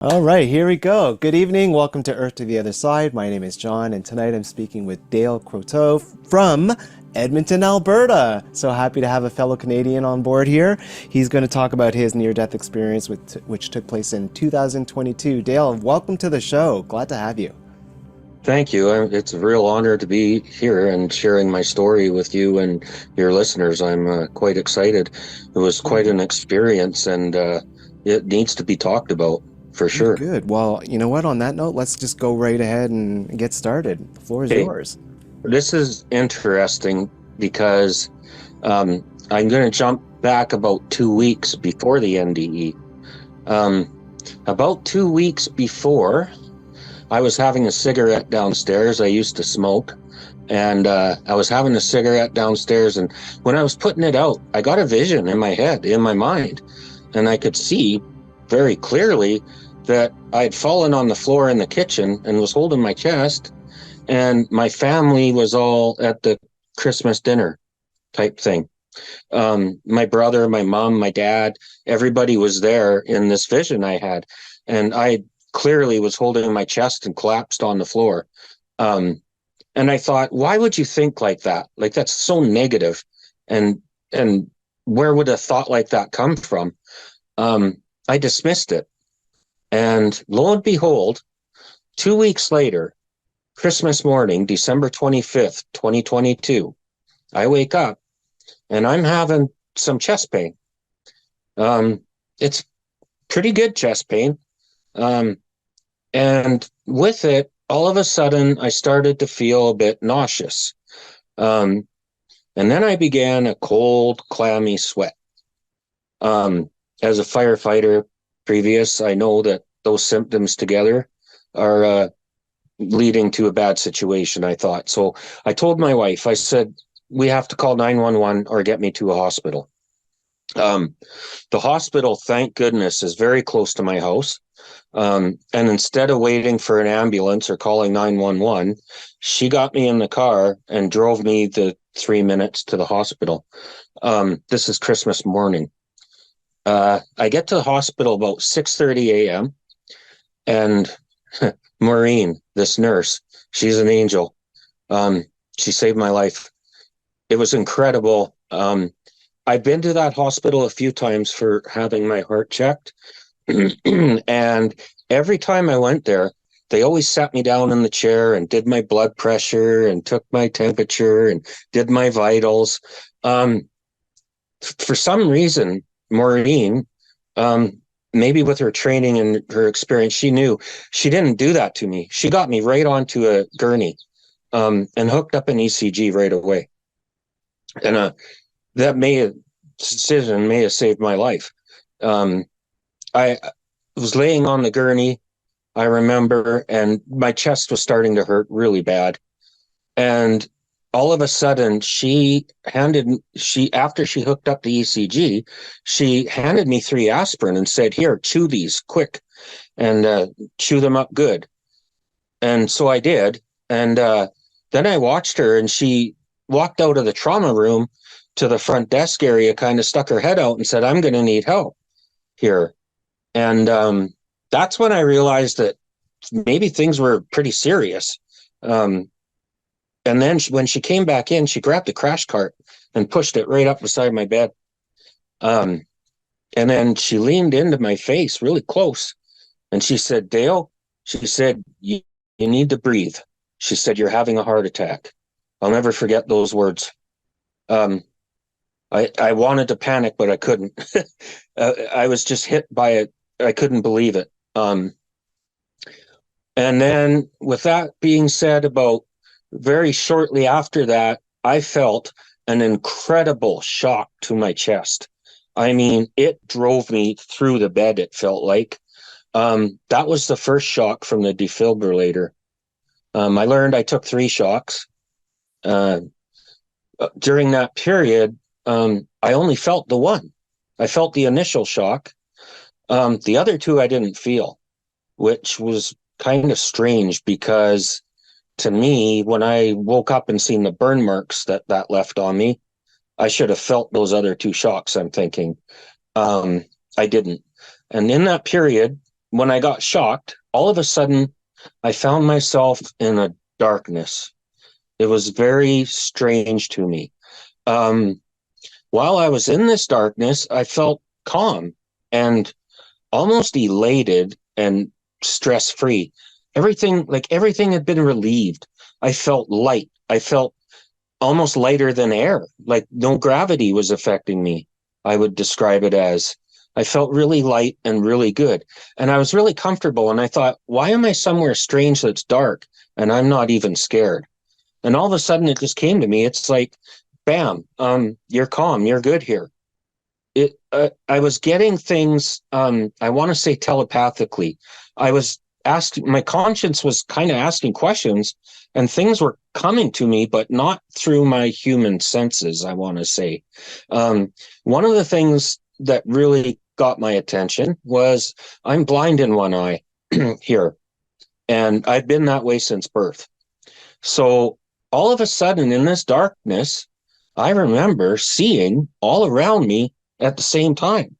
All right, here we go. Good evening. Welcome to Earth to the Other Side. My name is John, and tonight I'm speaking with Dale Coto from Edmonton, Alberta. So happy to have a fellow Canadian on board here. He's going to talk about his near-death experience, which took place in 2022. Dale, welcome to the show. Glad to have you. Thank you. It's a real honor to be here and sharing my story with you and your listeners. I'm quite excited. It was quite an experience, and it needs to be talked about for Good, sure. good. Well, you know what? On that note, let's just go right ahead and get started. The floor is Okay, yours. this is interesting because I'm going to jump back about 2 weeks before the NDE. Um, about 2 weeks before, I was having a cigarette downstairs. I used to smoke, and I was having a cigarette downstairs. And when I was putting it out, I got a vision in my head, in my mind, and I could see very clearly that I had fallen on the floor in the kitchen and was holding my chest, and my family was all at the Christmas dinner type thing. My brother, my mom, my dad, everybody was there in this vision I had. And I clearly was holding my chest and collapsed on the floor. Um, and I thought, why would you think like that? Like, that's so negative. And, and where would a thought like that come from? I dismissed it. And lo and behold, 2 weeks later, Christmas morning, December 25th, 2022, I wake up and I'm having some chest pain. It's pretty good chest pain. Um, and with it, all of a sudden, I started to feel a bit nauseous. Um, and then I began a cold, clammy sweat. Um, as a firefighter previous, I know that those symptoms together are leading to a bad situation, I thought. So I told my wife, I said, we have to call 911 or get me to a hospital. Um, the hospital, thank goodness, is very close to my house. And instead of waiting for an ambulance or calling 911, she got me in the car and drove me the 3 minutes to the hospital. This is Christmas morning. I get to the hospital about 6:30 a.m. and Maureen, this nurse, she's an angel. She saved my life. It was incredible. I've been to that hospital a few times for having my heart checked. And every time I went there, they always sat me down in the chair and did my blood pressure and took my temperature and did my vitals. Um, for some reason, Maureen, maybe with her training and her experience, she knew she didn't do that to me. She got me right onto a gurney, and hooked up an ECG right away. And that decision may have saved my life. Um, I was laying on the gurney, I remember, and my chest was starting to hurt really bad. And all of a sudden, after she hooked up the ECG, she handed me 3 aspirin and said, "Here, chew these quick and chew them up good." And so I did. And then I watched her, and she walked out of the trauma room to the front desk area, kind of stuck her head out and said, "I'm going to need help here." And that's when I realized that maybe things were pretty serious. Um, and then when she came back in, she grabbed a crash cart and pushed it right up beside my bed. Um, and then she leaned into my face really close, and she said, "Dale," she said, you need to breathe. She said, "You're having a heart attack." I'll never forget those words. Um, I wanted to panic, but I couldn't. I was just hit by it. I couldn't believe it. And then, with that being said, about very shortly after that, I felt an incredible shock to my chest. I mean, it drove me through the bed, it felt like. That was the first shock from the defibrillator. I learned I took 3 shocks. Uh, During that period, I only felt the one. I felt the initial shock. The other 2 I didn't feel, which was kind of strange because to me, when I woke up and seen the burn marks that left on me, I should have felt those other 2 shocks, I'm thinking. I didn't. And in that period, when I got shocked, all of a sudden I found myself in a darkness. It was very strange to me. Um, while I was in this darkness, I felt calm and almost elated and stress free. Everything had been relieved. I felt light. I felt almost lighter than air, like no gravity was affecting me. I would describe it as I felt really light and really good. And I was really comfortable. And I thought, why am I somewhere strange that's dark and I'm not even scared? And all of a sudden it just came to me. It's like, bam, you're calm, you're good here. I was getting things, I want to say telepathically. I was asking, my conscience was kind of asking questions, and things were coming to me, but not through my human senses, I want to say. One of the things that really got my attention was I'm blind in one eye here, and I've been that way since birth. So all of a sudden in this darkness, I remember seeing all around me at the same time.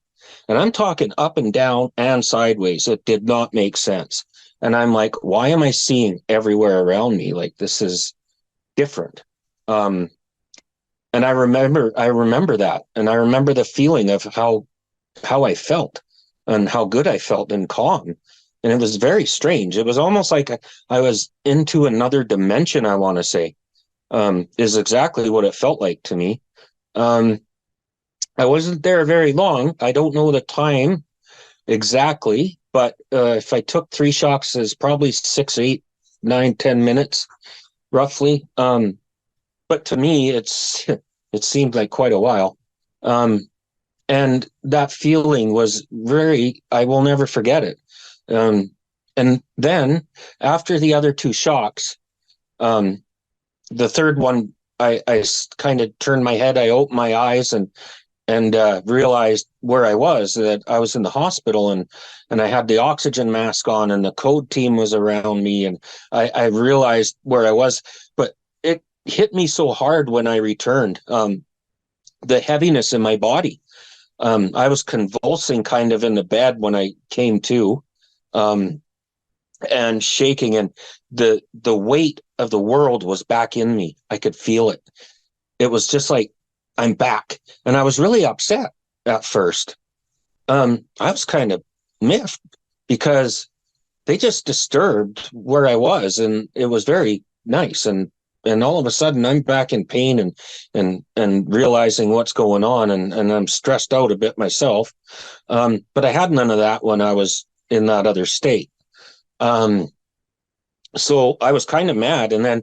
And I'm talking up and down and sideways. It did not make sense. And I'm like, why am I seeing everywhere around me? Like, this is different. And I remember that. And I remember the feeling of how I felt and how good I felt and calm. And it was very strange. It was almost like I was into another dimension, I want to say, is exactly what it felt like to me. I wasn't there very long. I don't know the time exactly, but if I took 3 shocks, it's probably 6, 8, 9, 10 minutes, roughly. But to me, it seemed like quite a while. And that feeling was I will never forget it. And then after the other 2 shocks, the third one, I kind of turned my head, I opened my eyes and realized where I was, that I was in the hospital, and I had the oxygen mask on, and the code team was around me, and I realized where I was. But it hit me so hard when I returned, the heaviness in my body. I was convulsing kind of in the bed when I came to, and shaking, and the weight of the world was back in me. I could feel it. It was just like, I'm back. And I was really upset at first. I was kind of miffed because they just disturbed where I was, and it was very nice. And all of a sudden I'm back in pain and realizing what's going on, and I'm stressed out a bit myself. But I had none of that when I was in that other state. So I was kind of mad. And then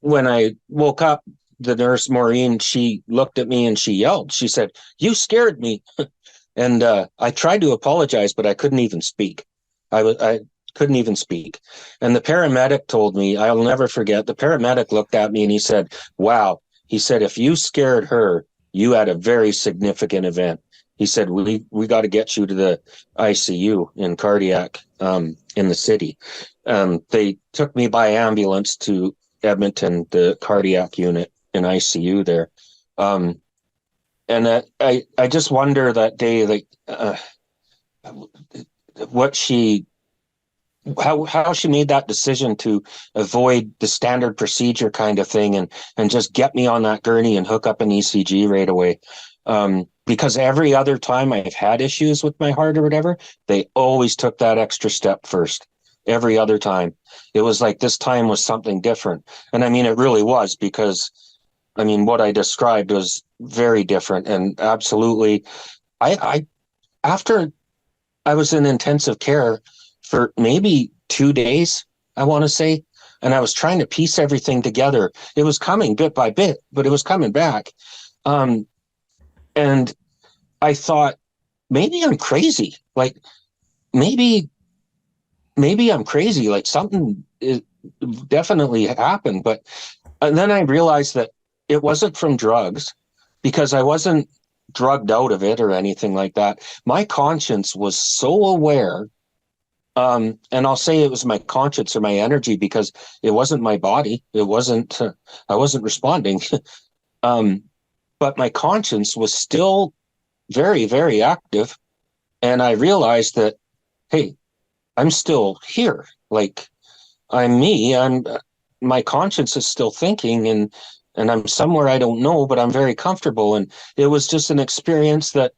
when I woke up, the nurse, Maureen, she looked at me and she yelled. She said, "You scared me." And I tried to apologize, but I couldn't even speak. I couldn't even speak. And the paramedic told me, I'll never forget, the paramedic looked at me and he said, "Wow." He said, "If you scared her, you had a very significant event." He said, we got to get you to the ICU in cardiac in the city. They took me by ambulance to Edmonton, the cardiac unit in ICU there. And I just wonder that day, like, how she made that decision to avoid the standard procedure kind of thing, and just get me on that gurney and hook up an ECG right away. Because every other time I've had issues with my heart or whatever, they always took that extra step first. Every other time. It was like this time was something different. And I mean, it really was, because I mean, what I described was very different. And absolutely, I after I was in intensive care for maybe 2 days, I want to say, and I was trying to piece everything together. It was coming bit by bit, but it was coming back. And I thought, maybe I'm crazy. Like, maybe I'm crazy. Like, something definitely happened. But and then I realized that it wasn't from drugs, because I wasn't drugged out of it or anything like that. My conscience was so aware. And I'll say it was my conscience or my energy, because it wasn't my body. It wasn't, I wasn't responding. But my conscience was still very, very active. And I realized that hey, I'm still here. Like, I'm me. My conscience is still thinking, and I'm somewhere I don't know, but I'm very comfortable. And it was just an experience that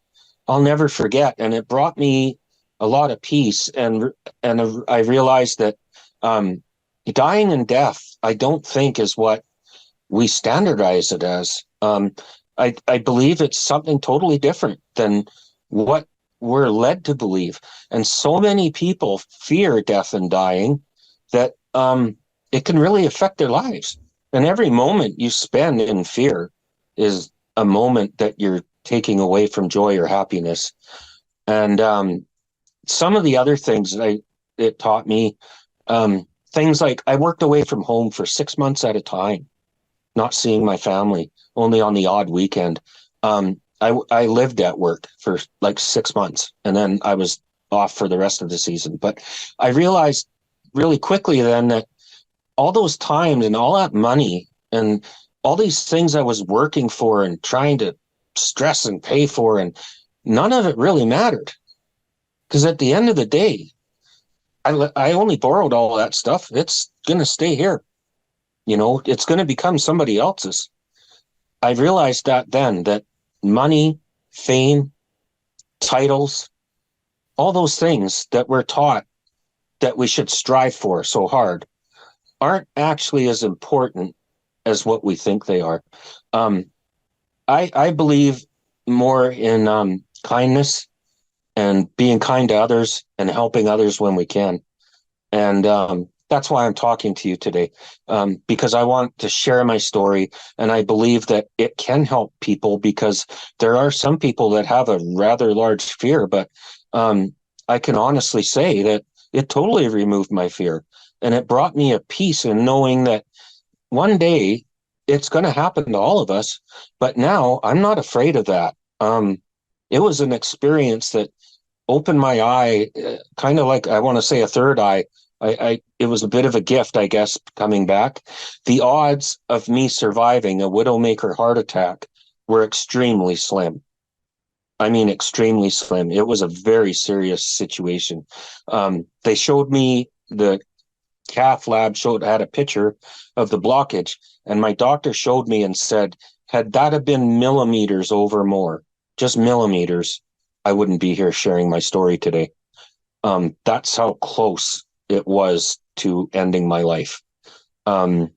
I'll never forget. And it brought me a lot of peace. And I realized that dying and death, I don't think is what we standardize it as. I believe it's something totally different than what we're led to believe. And so many people fear death and dying that it can really affect their lives. And every moment you spend in fear is a moment that you're taking away from joy or happiness. And some of the other things that it taught me, things like I worked away from home for 6 months at a time, not seeing my family, only on the odd weekend. I lived at work for like 6 months, and then I was off for the rest of the season. But I realized really quickly then that all those times and all that money and all these things I was working for and trying to stress and pay for, and none of it really mattered. Because at the end of the day, I only borrowed all that stuff. It's going to stay here. It's going to become somebody else's. I realized that then, that money, fame, titles, all those things that we're taught that we should strive for so hard aren't actually as important as what we think they are. I believe more in kindness and being kind to others and helping others when we can. And that's why I'm talking to you today, because I want to share my story. And I believe that it can help people, because there are some people that have a rather large fear, but I can honestly say that it totally removed my fear. And it brought me a peace in knowing that one day it's going to happen to all of us. But now I'm not afraid of that. It was an experience that opened my eye, kind of like, I want to say, a third eye. It was a bit of a gift, I guess, coming back. The odds of me surviving a Widowmaker heart attack were extremely slim. I mean, extremely slim. It was a very serious situation. They showed me, the cath lab had a picture of the blockage, and my doctor showed me and said, had that have been millimeters over more, just millimeters, I wouldn't be here sharing my story today. That's how close it was to ending my life. I'm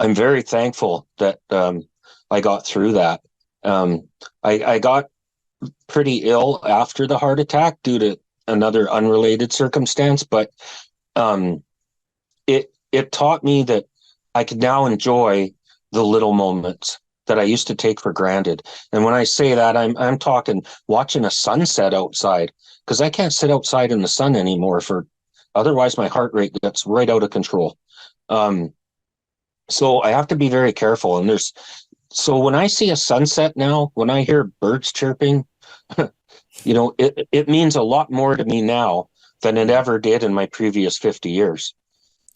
very thankful that I got through that. I got pretty ill after the heart attack due to another unrelated circumstance, but it taught me that I could now enjoy the little moments that I used to take for granted. And when I say that, I'm talking watching a sunset outside, because I can't sit outside in the sun anymore, otherwise my heart rate gets right out of control. So I have to be very careful. And so when I see a sunset now, when I hear birds chirping, it means a lot more to me now than it ever did in my previous 50 years.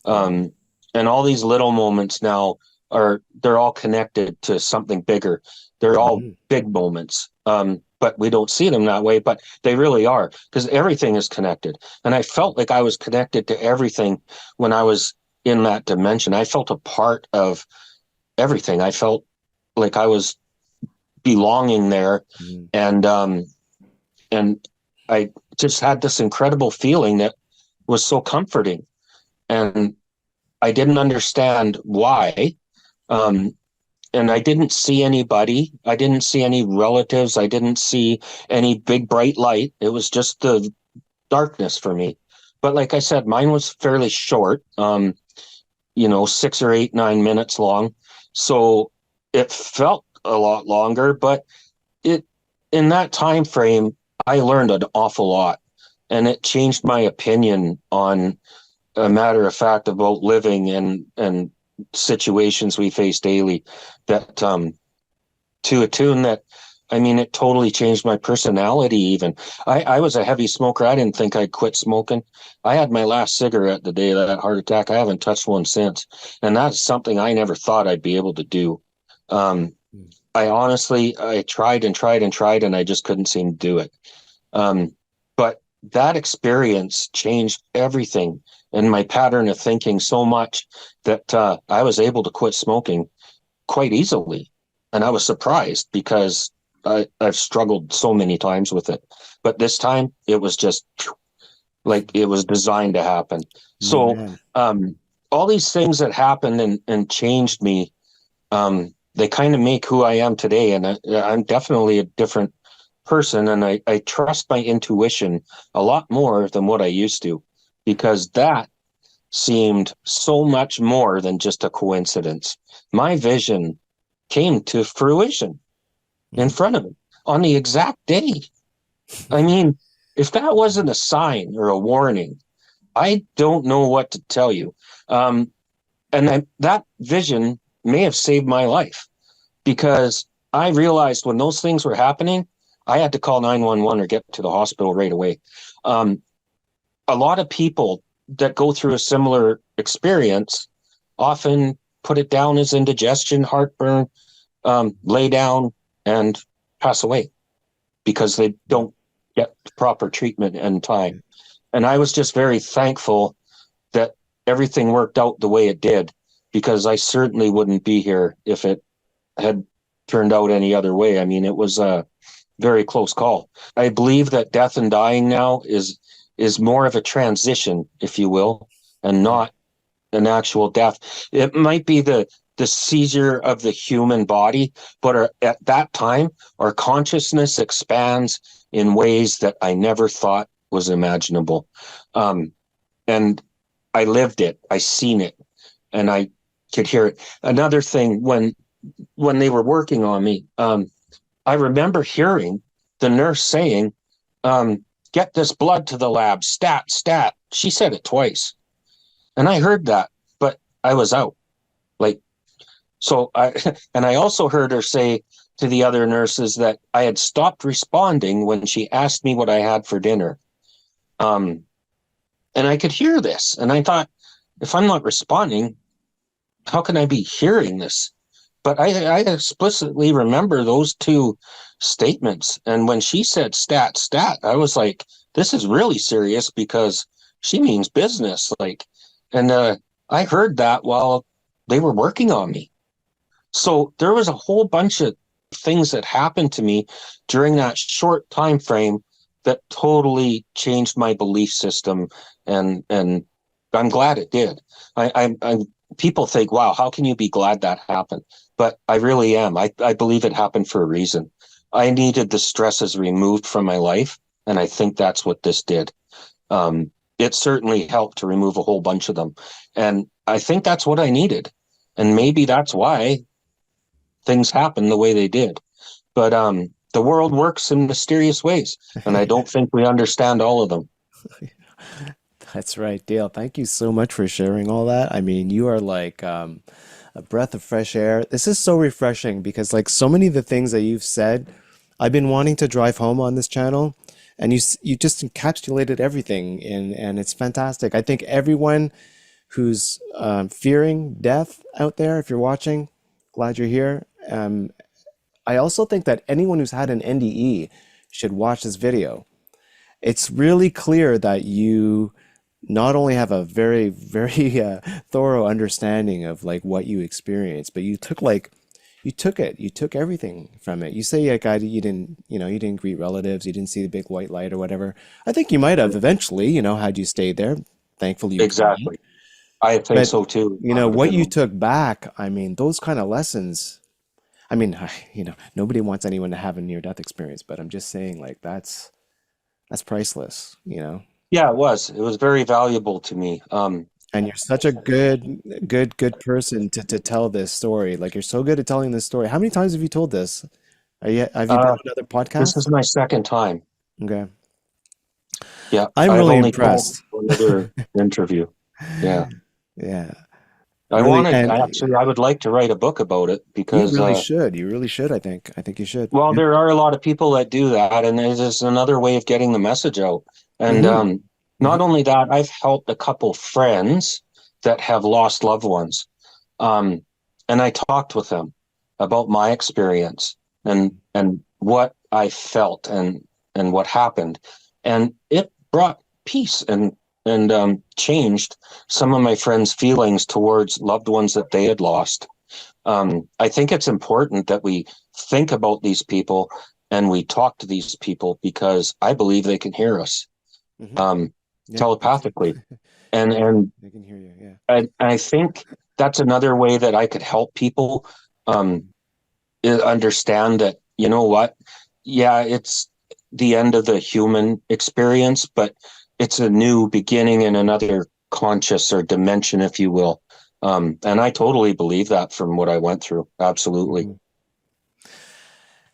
And all these little moments now they're all connected to something bigger. They're all big moments. But we don't see them that way, but they really are, because everything is connected. And I felt like I was connected to everything when I was in that dimension. I felt a part of everything. I felt like I was belonging there. And I just had this incredible feeling that was so comforting. And I didn't understand why. And I didn't see anybody. I didn't see any relatives. I didn't see any big bright light. It was just the darkness for me. But like I said, mine was fairly short, 6 or 8, 9 minutes long. So it felt a lot longer, but in that time frame, I learned an awful lot, and it changed my opinion on a matter of fact about living and situations we face daily, that to a tune that, I mean, it totally changed my personality. Even I was a heavy smoker. I didn't think I'd quit smoking. I had my last cigarette the day of that heart attack. I haven't touched one since, and that's something I never thought I'd be able to do. I tried and tried and tried, and I just couldn't seem to do it. But that experience changed everything in my pattern of thinking so much that I was able to quit smoking quite easily. And I was surprised because I've struggled so many times with it. But this time it was just like it was designed to happen. So Amen. all these things that happened and changed me, they kind of make who I am today. And I'm definitely a different person. And I trust my intuition a lot more than what I used to, because that seemed so much more than just a coincidence. My vision came to fruition in Mhm. front of me on the exact day. I mean, if that wasn't a sign or a warning, I don't know what to tell you. And that vision may have saved my life, because I realized when those things were happening, I had to call 911 or get to the hospital right away. Um, a lot of people that go through a similar experience often put it down as indigestion, heartburn, lay down, and pass away because they don't get proper treatment in time. And I was just very thankful that everything worked out the way it did, because I certainly wouldn't be here if it had turned out any other way. I mean, it was a very close call. I believe that death and dying now is more of a transition, if you will, and Yeah. not an actual death. It might be the seizure of the human body, but at that time, our consciousness expands in ways that I never thought was imaginable. And I lived it, I seen it, and I could hear it. Another thing, when they were working on me, I remember hearing the nurse saying, get this blood to the lab, stat, stat. She said it twice. And I heard that, but I was out. Like, so I, and I also heard her say to the other nurses that I had stopped responding when she asked me what I had for dinner. Um, and I could hear this. And I thought, if I'm not responding, how can I be hearing this? But I explicitly remember those two statements. And when she said stat, stat, I was like, this is really serious, because she means business. Like, and I heard that while they were working on me. So there was a whole bunch of things that happened to me during that short time frame that totally changed my belief system, and I'm glad it did. I people think, wow, how can you be glad that happened? But I really am. I believe it happened for a reason. I needed the stresses removed from my life, and I think that's what this did. It certainly helped to remove a whole bunch of them, and I think that's what I needed. And maybe that's why things happen the way they did. But the world works in mysterious ways, and I don't think we understand all of them. That's right, Dale. Thank you so much for sharing all that. I mean, you are like a breath of fresh air. This is so refreshing because, like, so many of the things that you've said, I've been wanting to drive home on this channel, and you just encapsulated everything, and it's fantastic. I think everyone who's fearing death out there, if you're watching, glad you're here. I also think that anyone who's had an NDE should watch this video. It's really clear that you not only have a very, very thorough understanding of like what you experienced, but you took everything from it. You say, like, you didn't, you didn't greet relatives, you didn't see the big white light or whatever. I think you might have eventually, had you stayed there. Thankfully you came. Exactly. I think But, so too. I would have what been you took back, I mean, those kind of lessons, I mean, nobody wants anyone to have a near-death experience, but I'm just saying, like, that's priceless. Yeah, it was. It was very valuable to me. And you're such a good person to tell this story. Like, you're so good at telling this story. How many times have you told this? Have you done Uh, another this podcast? is my second time. Okay. Yeah, I'm I've really only told impressed. another interview. Yeah, Yeah. I Really, wanted, and actually, I would like to write a book about it, you because, really should. You really should, I think. I think you should. well, Yeah. there are a lot of people that do that, and it's just another way of getting the message out. And Hmm. not only that, I've helped a couple friends that have lost loved ones. Um, and I talked with them about my experience and what I felt and what happened. And it brought peace and changed some of my friends' feelings towards loved ones that they had lost. I think it's important that we think about these people and we talk to these people because I believe they can hear us Hmm. Yeah, telepathically. And they can hear you. Yeah. I think that's another way that I could help people um, understand that, you know what? Yeah, it's the end of the human experience, but it's a new beginning in another conscious or dimension, if you will. And I totally believe that from what I went through. Absolutely. Hmm.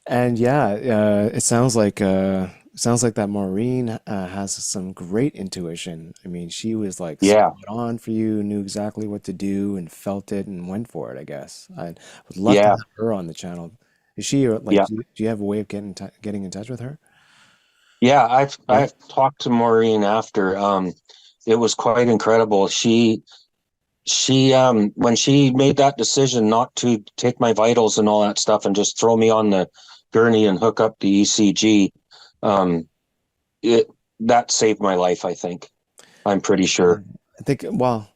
And yeah, it sounds like that Maureen has some great intuition. I mean, she was like Yeah. spot on for you, knew exactly what to do, and felt it and went for it. I guess I would love to Yeah. have her on the channel. Is she like? Yeah. Do you have a way of getting in touch with her? Yeah. I've Yeah. I've talked to Maureen after. It was quite incredible. She when she made that decision not to take my vitals and all that stuff and just throw me on the gurney and hook up the ECG, um, it that saved my life, I think. I'm pretty Yeah. sure. I think. Well,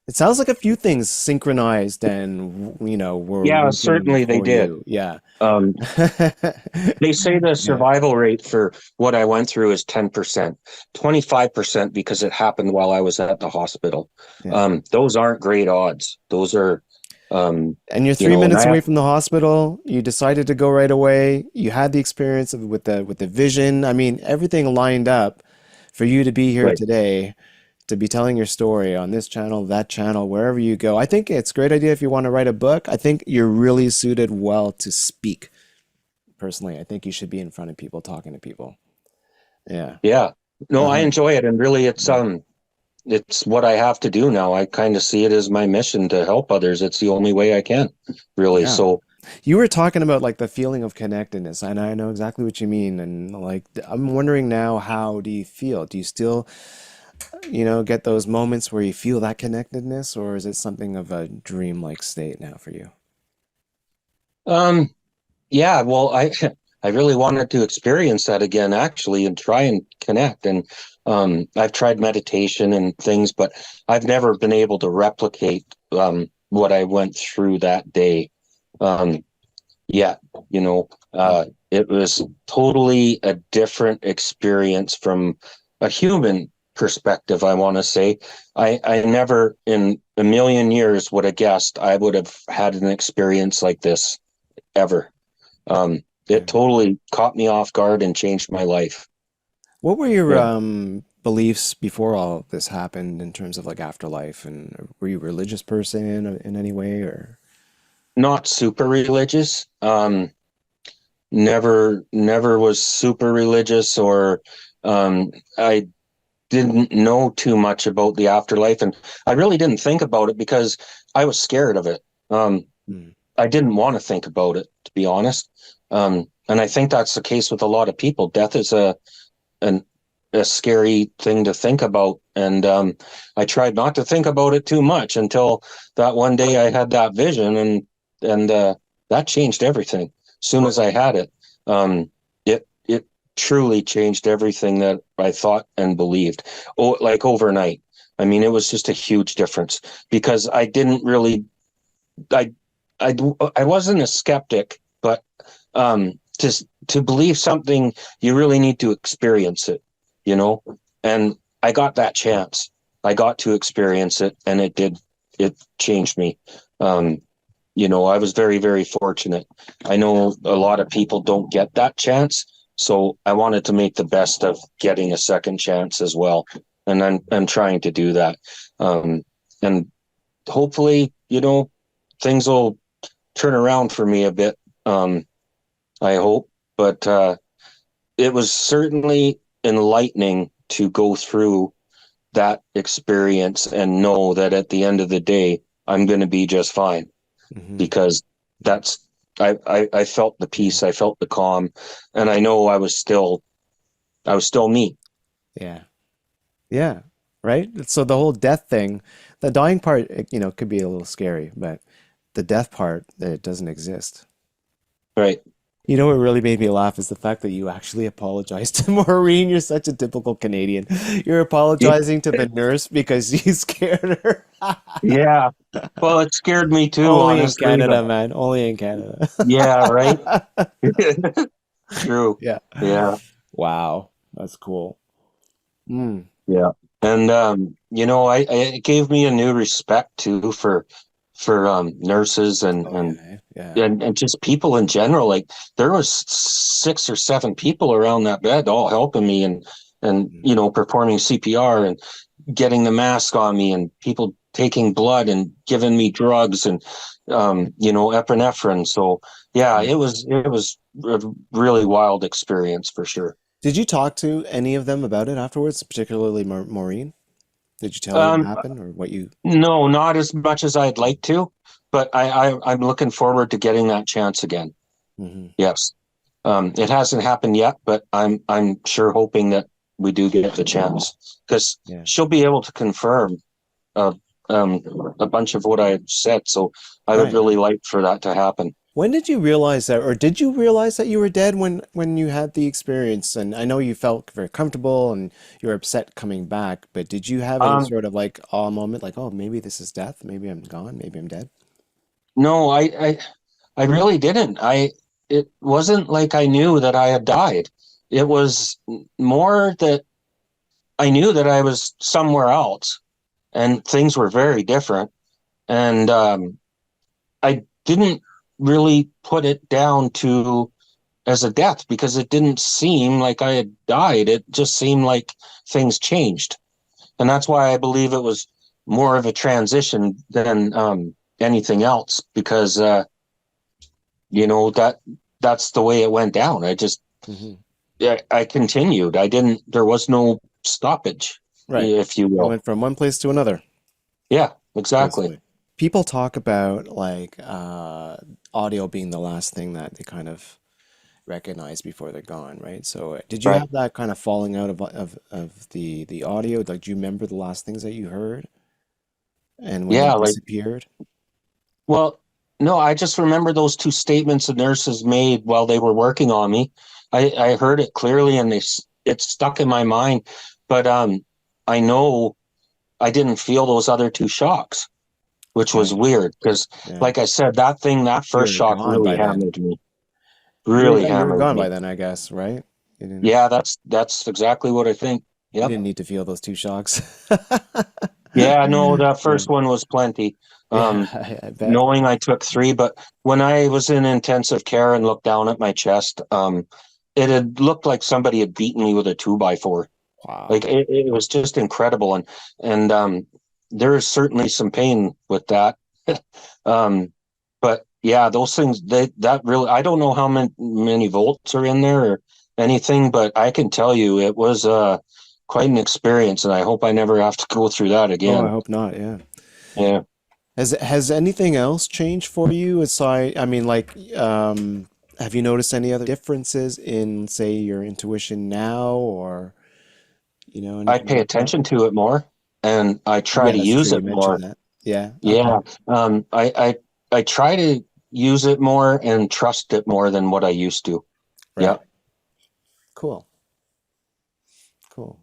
it sounds like a few things synchronized and were Yeah, working certainly they for did. you. Yeah. Um, they say the Yeah. survival rate for what I went through is 10%, 25% because it happened while I was at the hospital. Yeah. Those aren't great odds. Those are, And you're you three know, and minutes I away have, from the hospital. You decided to go right away. You had the experience with the vision. I mean, everything lined up for you to be here right. today, to be telling your story on this channel, that channel, wherever you go. I think it's a great idea if you want to write a book. I think you're really suited well to speak. Personally, I think you should be in front of people, talking to people. Yeah. Yeah. No, I Uh-huh. enjoy it. And really it's what I have to do now. I kind of see it as my mission to help others. It's the only way I can, really. Yeah. So, You were talking about like the feeling of connectedness, and I know exactly what you mean. And like, I'm wondering now, how do you feel? Do you still, get those moments where you feel that connectedness, or is it something of a dream-like state now for you? um, yeah, well, I really wanted to experience that again, actually, and try and connect. And I've tried meditation and things, but I've never been able to replicate what I went through that day. Um, yet, you know, it was totally a different experience from a human perspective. I want to say, I never in a million years would have guessed I would have had an experience like this ever. Yeah. It totally caught me off guard and changed my life. What were your Yeah. beliefs before all this happened in terms of like afterlife, and were you a religious person in any way, or? Not super religious. Never was super religious or I didn't know too much about the afterlife and I really didn't think about it because I was scared of it. Um, Hmm. I didn't want to think about it, to be honest. And I think that's the case with a lot of people. Death is an, a scary thing to think about. And I tried not to think about it too much until that one day I had that vision, and that changed everything. As soon as I had it, it truly changed everything that I thought and believed. Oh, like overnight. I mean, it was just a huge difference because I didn't really, I, I, I wasn't a skeptic, but to believe something, you really need to experience it, you know. And I got that chance. I got to experience it, and it did. It changed me. Um, I was very, very fortunate. I know a lot of people don't get that chance, so I wanted to make the best of getting a second chance as well, and I'm trying to do that. Um, and hopefully, things will turn around for me a bit. I hope, but it was certainly enlightening to go through that experience and know that at the end of the day, I'm going to be just fine Hmm. because that's I felt the peace, I felt the calm, and I know I was still me. Yeah. Yeah. Right. So the whole death thing, the dying part, could be a little scary, but the death part, it doesn't exist. Right. You know what really made me laugh is the fact that you actually apologized to Maureen. You're such a typical Canadian. You're apologizing to the nurse because you scared her. Yeah. Well, it scared me too, Only in honestly, but Canada, man. Only in Canada. yeah, right. True. Yeah. Yeah. Wow. That's cool. Mm. Yeah. And it gave me a new respect too for nurses Oh yeah. Yeah. and just people in general. Like there was 6 or 7 people around that bed all helping me and Mm. performing CPR and getting the mask on me and people taking blood and giving me drugs and epinephrine. So yeah, Right. it was a really wild experience for sure. Did you talk to any of them about it afterwards, particularly Maureen? Did you tell her what Um, happened or what you? no, not as much as I'd like to, but I'm looking forward to getting that chance again. Hmm. Yes. It hasn't happened yet, but I'm sure hoping that we do get the chance because Yeah. she'll be able to confirm uh, a bunch of what I had said. So I would Right. really like for that to happen. When did you realize that, or did you realize that you were dead when you had the experience? And I know you felt very comfortable and you were upset coming back, but did you have any Um, sort of like awe moment, like, oh, maybe this is death, maybe I'm gone, maybe I'm dead? no, I really didn't. It wasn't like I knew that I had died. It was more that I knew that I was somewhere else and things were very different. And I didn't really put it down to as a death because it didn't seem like I had died. It just seemed like things changed. And that's why I believe it was more of a transition than anything else because, that's the way it went down. Hmm. I continued. There was no stoppage, Right. if you You will. went from one place to another, Yeah, exactly. basically. People talk about like audio being the last thing that they kind of recognize before they're gone, right? So did you Right. have that kind of falling out of the audio? Like, do you remember the last things that you heard and when they Yeah, like, disappeared? well, no, I just remember those 2 statements the nurses made while they were working on me. I heard it clearly and it stuck in my mind, but I know I didn't feel those other 2 shocks, which was Right. weird because, Yeah. like I said, that You first were shock gone really by then. hammered me, really You were hammered gone by me. then, I guess, right? You didn't Yeah, that's exactly what I think. you Yep. didn't need to feel those two shocks. Yeah, no, that Yeah. first one was plenty. Yeah, Um, I bet. Knowing I took 3, but when I was in intensive care and looked down at my chest, it had looked like somebody had beaten me with a 2x4. Like Wow. it was just incredible, and there is certainly some pain with that. um, but yeah, those things that really I don't know how many volts are in there or anything, but I can tell you it was quite an experience, and I hope I never have to go through that Oh, I again. hope not, yeah. Yeah. Has anything else changed for you aside, I mean, like, have you noticed any other differences in, say, your intuition now or, I anything pay like that? attention to it more and I try Yeah, to that's true. use You it mentioned more. that. Yeah. Okay. Yeah. I try to use it more and trust it more than what I used to. Yeah. Right. Cool. Cool.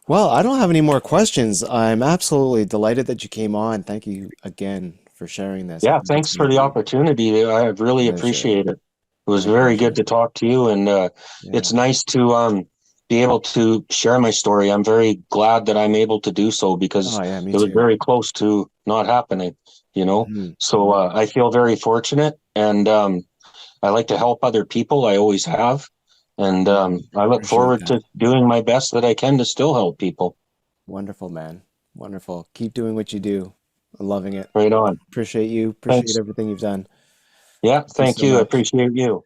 Well, I don't have any more questions. I'm absolutely delighted that you came on. Thank you again for sharing this. I Yeah. think it's Thanks going for to the be opportunity. I a really pleasure. appreciate it. It was My very good pleasure. to talk to you, and Yeah. it's nice to be able to share my story. I'm very glad that I'm able to do so because Oh, yeah, me it was too. very close to not happening, you know. Hmm. So I feel very fortunate, and I like to help other people. I always have, and I look Appreciate forward that. to doing my best that I can to still help people. Wonderful, man. Wonderful. Keep doing what you do. I'm loving it. Right on. Appreciate you. Appreciate Thanks. everything you've done. Yeah, Thank you thank so you. I much. appreciate you.